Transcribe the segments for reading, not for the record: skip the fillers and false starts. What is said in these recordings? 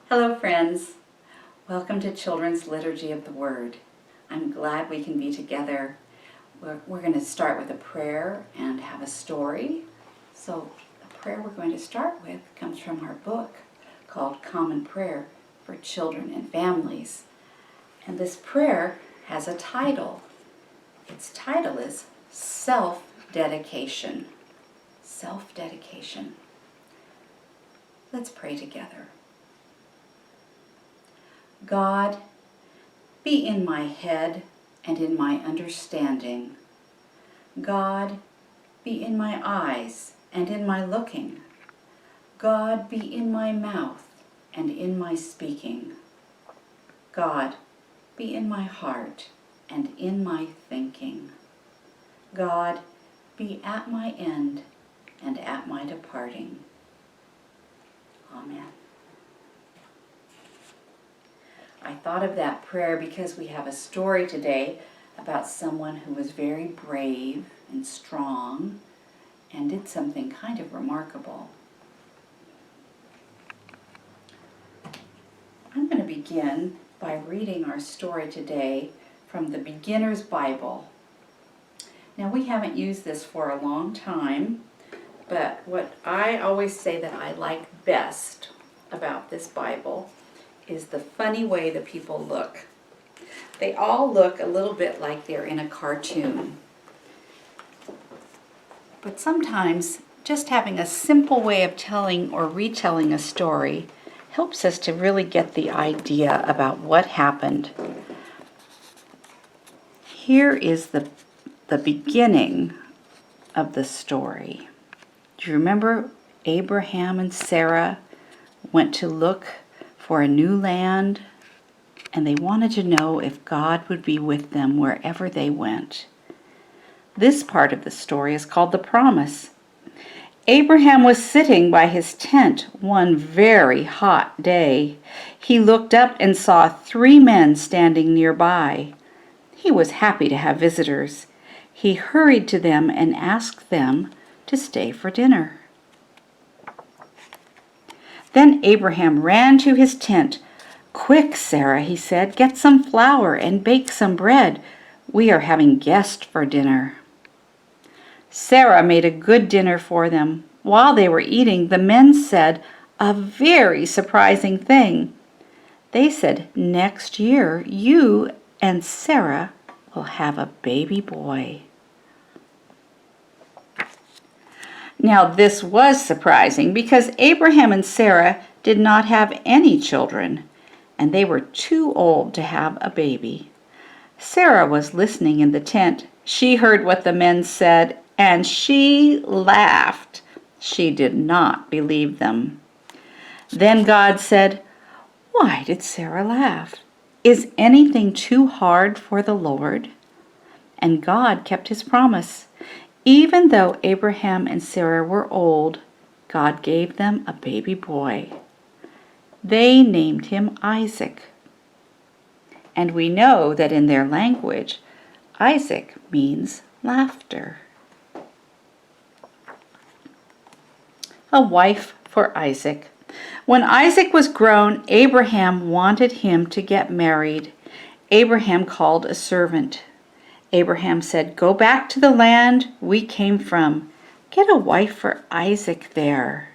Hello friends, welcome to Children's Liturgy of the Word. I'm glad we can be together. We're going to start with a prayer and have a story. So the prayer we're going to start with comes from our book called Common Prayer for Children and Families. And this prayer has a title. Its title is Self-Dedication. Self-Dedication. Let's pray together. God, be in my head and in my understanding. God, be in my eyes and in my looking. God, be in my mouth and in my speaking. God, be in my heart and in my thinking. God, be at my end and at my departing. Amen. I thought of that prayer because we have a story today about someone who was very brave and strong and did something kind of remarkable. I'm going to begin by reading our story today from the Beginner's Bible. Now, we haven't used this for a long time, but what I always say that I like best about this Bible is the funny way the people look. They all look a little bit like they're in a cartoon. But sometimes just having a simple way of telling or retelling a story helps us to really get the idea about what happened. Here is the beginning of the story. Do you remember Abraham and Sarah went to look for a new land, and they wanted to know if God would be with them wherever they went. This part of the story is called the promise. Abraham was sitting by his tent one very hot day. He looked up and saw 3 men standing nearby. He was happy to have visitors. He hurried to them and asked them to stay for dinner. Then Abraham ran to his tent. "Quick, Sarah," he said, "get some flour and bake some bread. We are having guests for dinner." Sarah made a good dinner for them. While they were eating, the men said a very surprising thing. They said, "Next year, you and Sarah will have a baby boy." Now, this was surprising because Abraham and Sarah did not have any children, and they were too old to have a baby. Sarah was listening in the tent. She heard what the men said, and she laughed. She did not believe them. Then God said, "Why did Sarah laugh? Is anything too hard for the Lord?" And God kept his promise. Even though Abraham and Sarah were old, God gave them a baby boy. They named him Isaac. And we know that in their language, Isaac means laughter. A wife for Isaac. When Isaac was grown, Abraham wanted him to get married. Abraham called a servant. Abraham said, "Go back to the land we came from. Get a wife for Isaac there."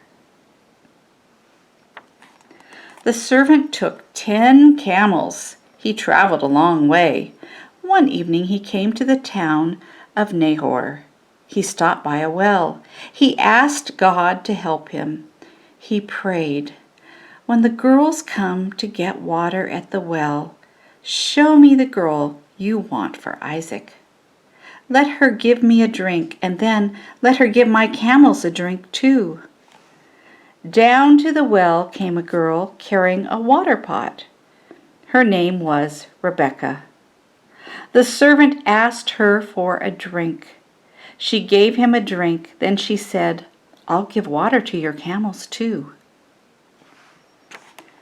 The servant took 10 camels. He traveled a long way. One evening he came to the town of Nahor. He stopped by a well. He asked God to help him. He prayed, "When the girls come to get water at the well, show me the girl you want for Isaac. Let her give me a drink, and then let her give my camels a drink too." Down to the well came a girl carrying a water pot. Her name was Rebekah. The servant asked her for a drink. She gave him a drink. Then she said, "I'll give water to your camels too."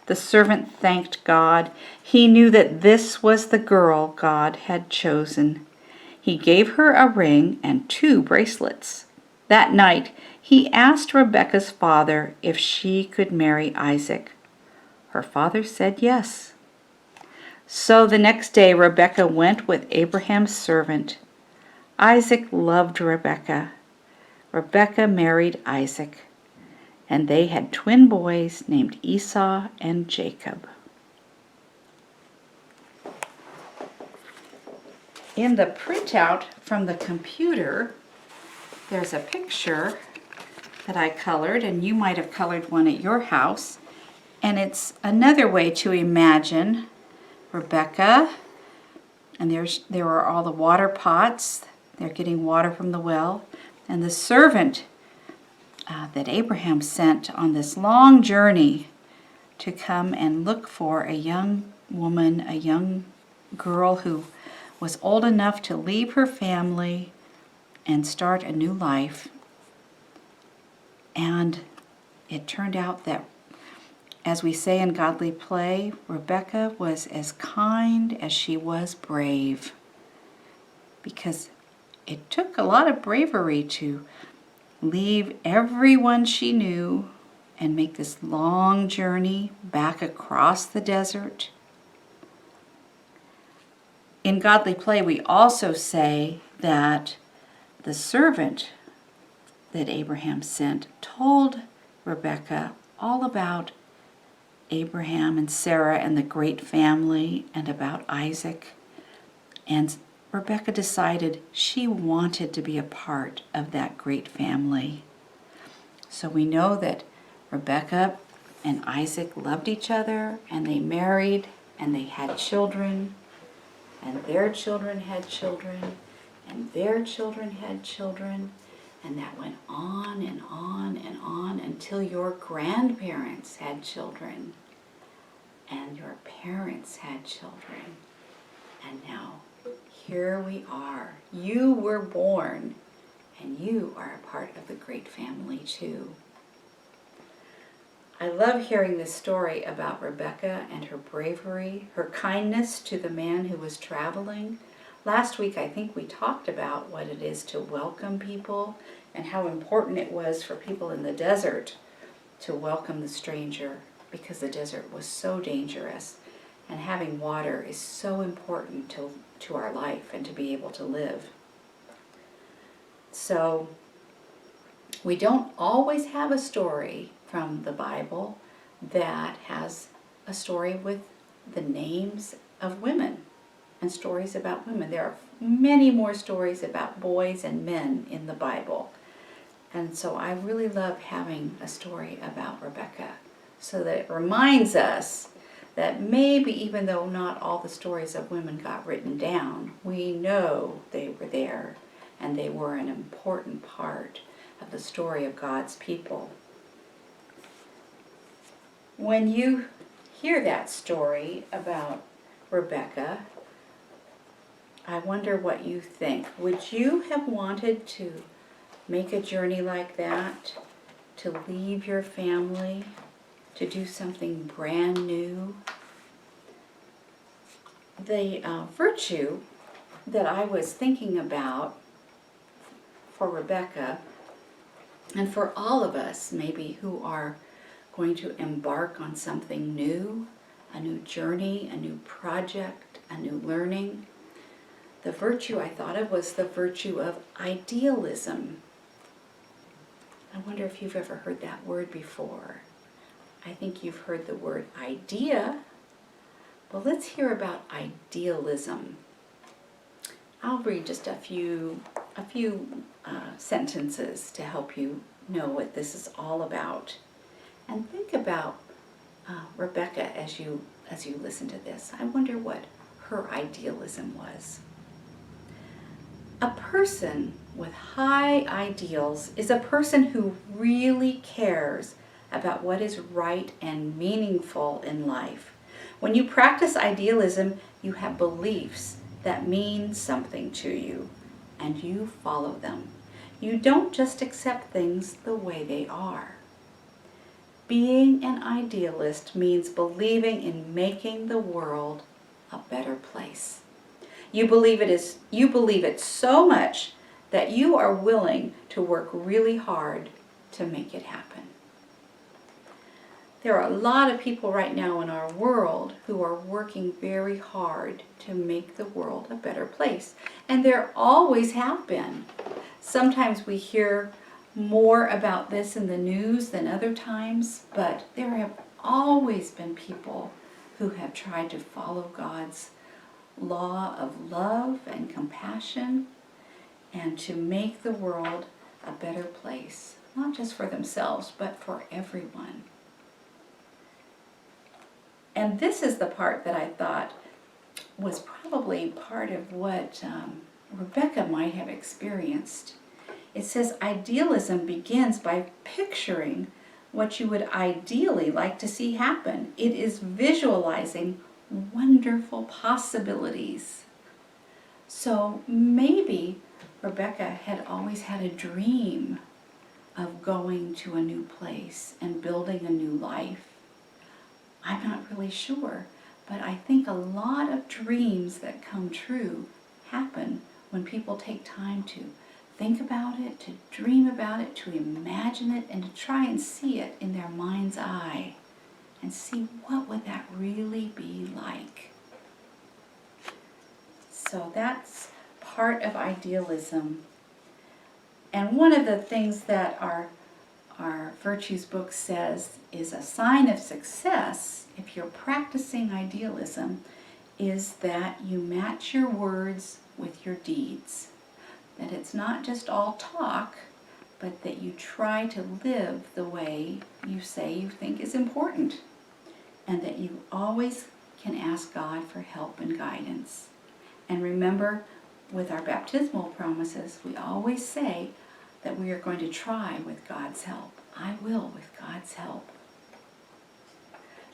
The servant thanked God. He knew that this was the girl God had chosen. He gave her a ring and 2 bracelets. That night, he asked Rebekah's father if she could marry Isaac. Her father said yes. So the next day Rebekah went with Abraham's servant. Isaac loved Rebekah. Rebekah married Isaac, and they had twin boys named Esau and Jacob. In the printout from the computer, there's a picture that I colored, and you might have colored one at your house. And it's another way to imagine Rebekah, and there are all the water pots. They're getting water from the well. And the servant that Abraham sent on this long journey to come and look for a young woman, a young girl who was old enough to leave her family and start a new life. And it turned out that, as we say in Godly Play, Rebekah was as kind as she was brave, because it took a lot of bravery to leave everyone she knew and make this long journey back across the desert. In Godly Play, we also say that the servant that Abraham sent told Rebekah all about Abraham and Sarah and the great family and about Isaac. And Rebekah decided she wanted to be a part of that great family. So we know that Rebekah and Isaac loved each other, and they married, and they had children, and their children had children, and their children had children, and that went on and on and on until your grandparents had children, and your parents had children, and now here we are. You were born, and you are a part of the great family too. I love hearing this story about Rebekah and her bravery, her kindness to the man who was traveling. Last week, I think we talked about what it is to welcome people and how important it was for people in the desert to welcome the stranger, because the desert was so dangerous, and having water is so important to our life and to be able to live. So we don't always have a story from the Bible that has a story with the names of women and stories about women. There are many more stories about boys and men in the Bible. And so I really love having a story about Rebekah, so that it reminds us that maybe even though not all the stories of women got written down, we know they were there and they were an important part of the story of God's people. When you hear that story about Rebekah, I wonder what you think. Would you have wanted to make a journey like that, to leave your family, to do something brand new? The virtue that I was thinking about for Rebekah, and for all of us maybe who are going to embark on something new, a new journey, a new project, a new learning, the virtue I thought of was the virtue of idealism. I wonder if you've ever heard that word before. I think you've heard the word idea, but let's hear about idealism. I'll read just a few sentences to help you know what this is all about. And think about Rebekah as you listen to this. I wonder what her idealism was. A person with high ideals is a person who really cares about what is right and meaningful in life. When you practice idealism, you have beliefs that mean something to you, and you follow them. You don't just accept things the way they are. Being an idealist means believing in making the world a better place. You believe it so much that you are willing to work really hard to make it happen. There are a lot of people right now in our world who are working very hard to make the world a better place. And there always have been. Sometimes we hear more about this in the news than other times, but there have always been people who have tried to follow God's law of love and compassion and to make the world a better place, not just for themselves, but for everyone. And this is the part that I thought was probably part of what Rebekah might have experienced. It says idealism begins by picturing what you would ideally like to see happen. It is visualizing wonderful possibilities. So maybe Rebekah had always had a dream of going to a new place and building a new life. I'm not really sure, but I think a lot of dreams that come true happen when people take time to think about it, to dream about it, to imagine it, and to try and see it in their mind's eye and see what would that really be like. So that's part of idealism. And one of the things that our Virtues book says is a sign of success, if you're practicing idealism, is that you match your words with your deeds. That it's not just all talk, but that you try to live the way you say you think is important. And that you always can ask God for help and guidance. And remember, with our baptismal promises, we always say that we are going to try with God's help. I will with God's help.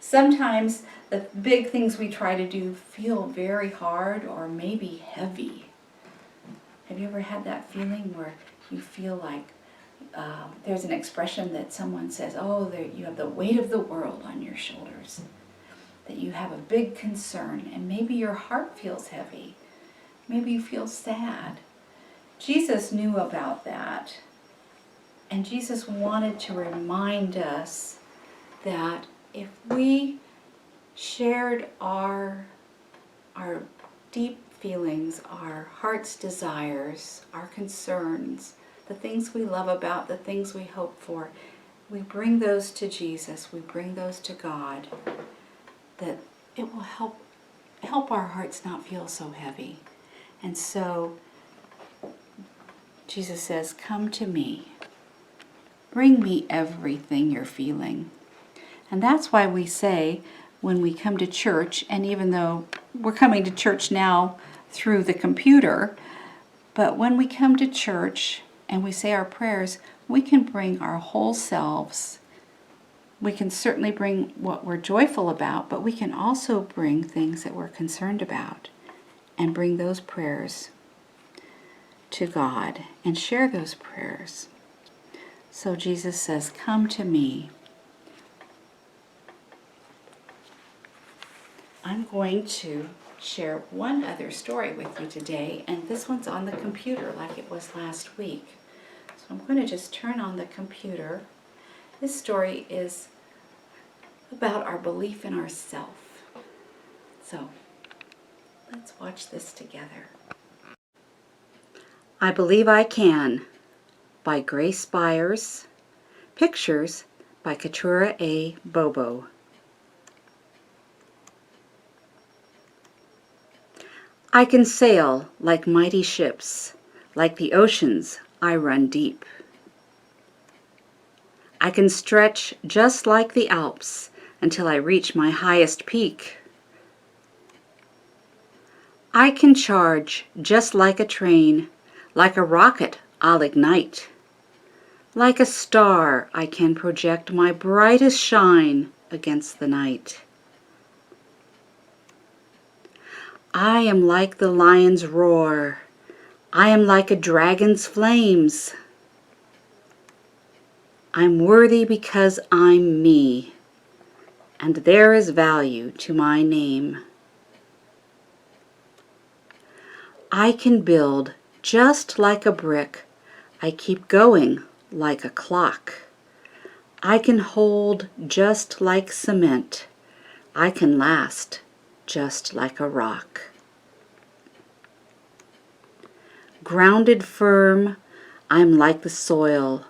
Sometimes the big things we try to do feel very hard or maybe heavy. Have you ever had that feeling where you feel like there's an expression that someone says, oh, you have the weight of the world on your shoulders, that you have a big concern, and maybe your heart feels heavy. Maybe you feel sad. Jesus knew about that. And Jesus wanted to remind us that if we shared our deep feelings, our heart's desires, our concerns, the things we love about, the things we hope for, we bring those to Jesus, we bring those to God, that it will help our hearts not feel so heavy. And so Jesus says, come to me. Bring me everything you're feeling. And that's why we say when we come to church, and even though we're coming to church now through the computer, but when we come to church and we say our prayers, we can bring our whole selves. We can certainly bring what we're joyful about, but we can also bring things that we're concerned about and bring those prayers to God and share those prayers. So Jesus says, come to me. I'm going to share one other story with you today, and this one's on the computer like it was last week. So I'm going to just turn on the computer. This story is about our belief in ourself. So let's watch this together. I Believe I Can by Grace Byers. Pictures by Keturah A. Bobo. I can sail like mighty ships, like the oceans I run deep. I can stretch just like the Alps until I reach my highest peak. I can charge just like a train, like a rocket I'll ignite. Like a star I can project my brightest shine against the night. I am like the lion's roar. I am like a dragon's flames. I'm worthy because I'm me, and there is value to my name. I can build just like a brick. I keep going like a clock. I can hold just like cement. I can last just like a rock. Grounded firm, I'm like the soil.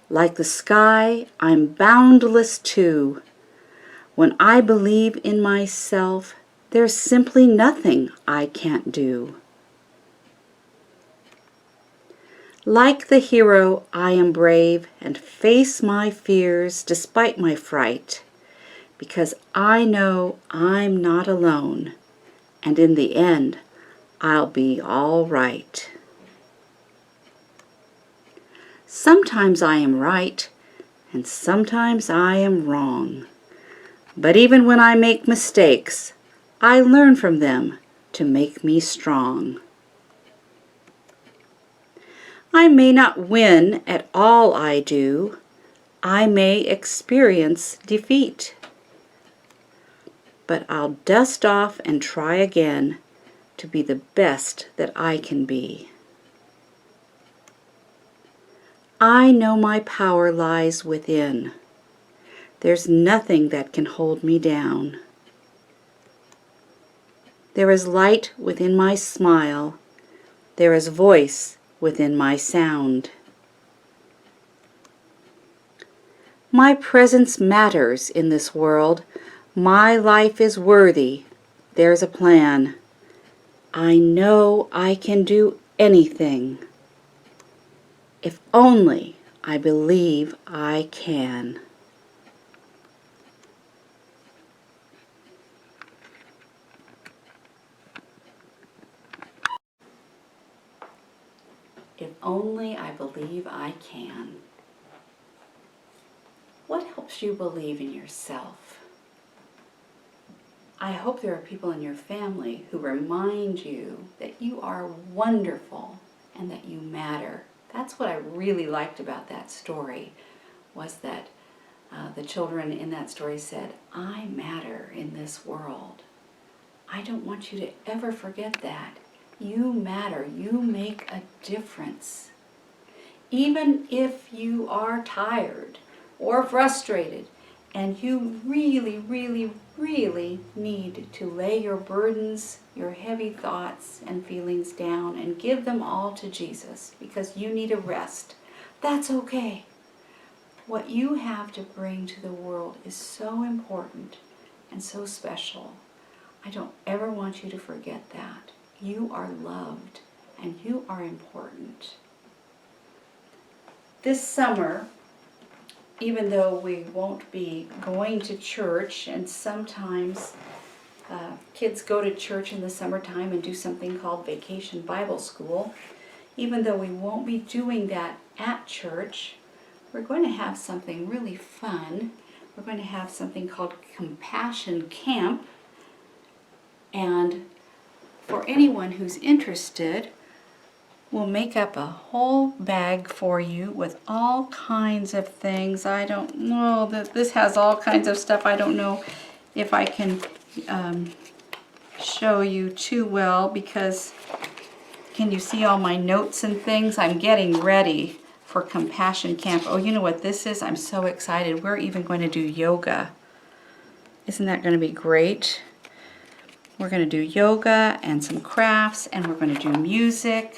Like the sky, I'm boundless too. When I believe in myself, there's simply nothing I can't do. Like the hero, I am brave and face my fears despite my fright, because I know I'm not alone, and in the end, I'll be all right. Sometimes I am right, and sometimes I am wrong. But even when I make mistakes, I learn from them to make me strong. I may not win at all I do. I may experience defeat. But I'll dust off and try again to be the best that I can be. I know my power lies within. There's nothing that can hold me down. There is light within my smile. There is voice within my sound. My presence matters in this world. My life is worthy. There's a plan. I know I can do anything. If only I believe I can. If only I believe I can. What helps you believe in yourself? I hope there are people in your family who remind you that you are wonderful and that you matter. That's what I really liked about that story, was that the children in that story said, I matter in this world. I don't want you to ever forget that. You matter. You make a difference. Even if you are tired or frustrated and you really, really, really need to lay your burdens, your heavy thoughts and feelings down and give them all to Jesus because you need a rest, that's okay. What you have to bring to the world is so important and so special. I don't ever want you to forget that. You are loved and you are important. This summer, even though we won't be going to church, and sometimes kids go to church in the summertime and do something called Vacation Bible School, even though we won't be doing that at church, we're going to have something really fun. We're going to have something called Compassion Camp, and for anyone who's interested, we'll make up a whole bag for you with all kinds of things. I don't know that this has all kinds of stuff. I don't know if I can show you too well, because can you see all my notes and things? I'm getting ready for Compassion Camp. Oh, you know what this is? I'm so excited. We're even going to do yoga. Isn't that going to be great? We're going to do yoga and some crafts, and we're going to do music.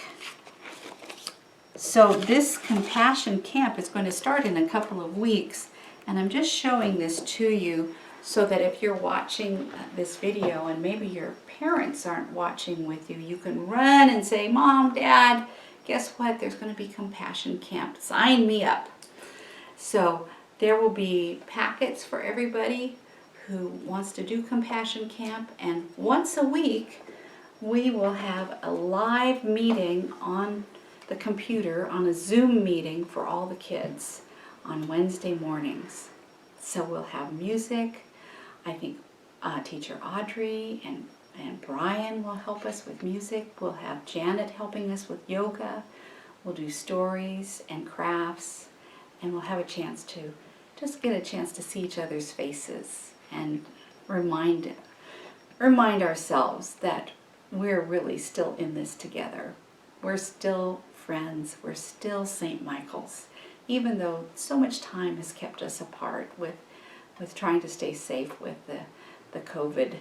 So this Compassion Camp is going to start in a couple of weeks, and I'm just showing this to you so that if you're watching this video and maybe your parents aren't watching with you, you can run and say, Mom, Dad, guess what? There's going to be Compassion Camp. Sign me up. So there will be packets for everybody who wants to do Compassion Camp, and once a week we will have a live meeting on the computer, on a Zoom meeting for all the kids on Wednesday mornings. So we'll have music. I think Teacher Audrey and Brian will help us with music. We'll have Janet helping us with yoga. We'll do stories and crafts, and we'll have a chance to just get a chance to see each other's faces and remind ourselves that we're really still in this together. We're still friends. We're still St. Michael's, even though so much time has kept us apart with trying to stay safe with the COVID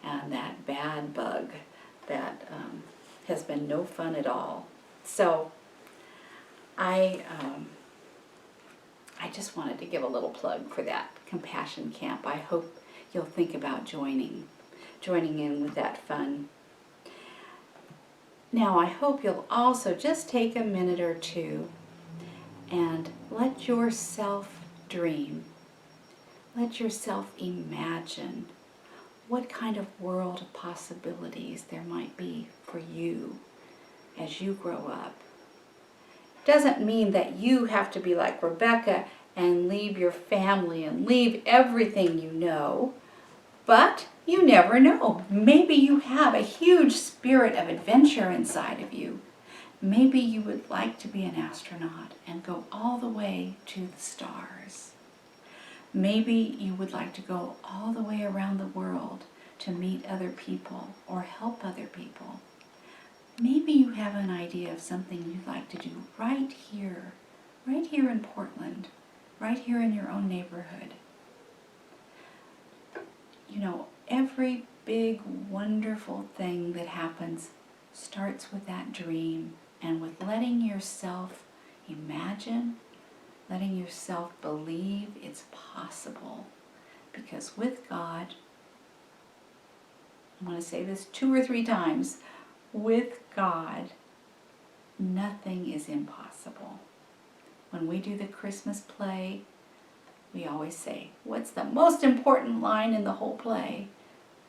and that bad bug that has been no fun at all. So I just wanted to give a little plug for that compassion camp. I hope you'll think about joining in with that fun. Now I hope you'll also just take a minute or two and let yourself dream. Let yourself imagine what kind of world of possibilities there might be for you as you grow up. Doesn't mean that you have to be like Rebekah and leave your family and leave everything you know, but you never know. Maybe you have a huge spirit of adventure inside of you. Maybe you would like to be an astronaut and go all the way to the stars. Maybe you would like to go all the way around the world to meet other people or help other people. Maybe you have an idea of something you'd like to do right here in Portland, right here in your own neighborhood. You know, every big, wonderful thing that happens starts with that dream and with letting yourself imagine, letting yourself believe it's possible. Because with God, I'm going to say this 2 or 3 times, with God, nothing is impossible. When we do the Christmas play, we always say, what's the most important line in the whole play?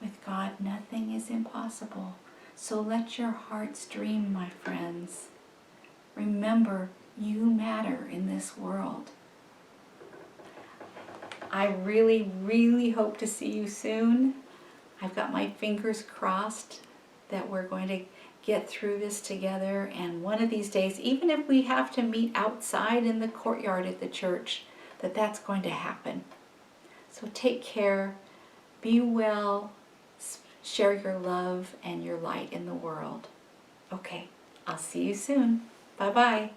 With God, nothing is impossible. So let your hearts dream, my friends. Remember, you matter in this world. I really, really hope to see you soon. I've got my fingers crossed that we're going to get through this together, and one of these days, even if we have to meet outside in the courtyard at the church, that's going to happen. So take care, be well, share your love and your light in the world. Okay, I'll see you soon. Bye-bye.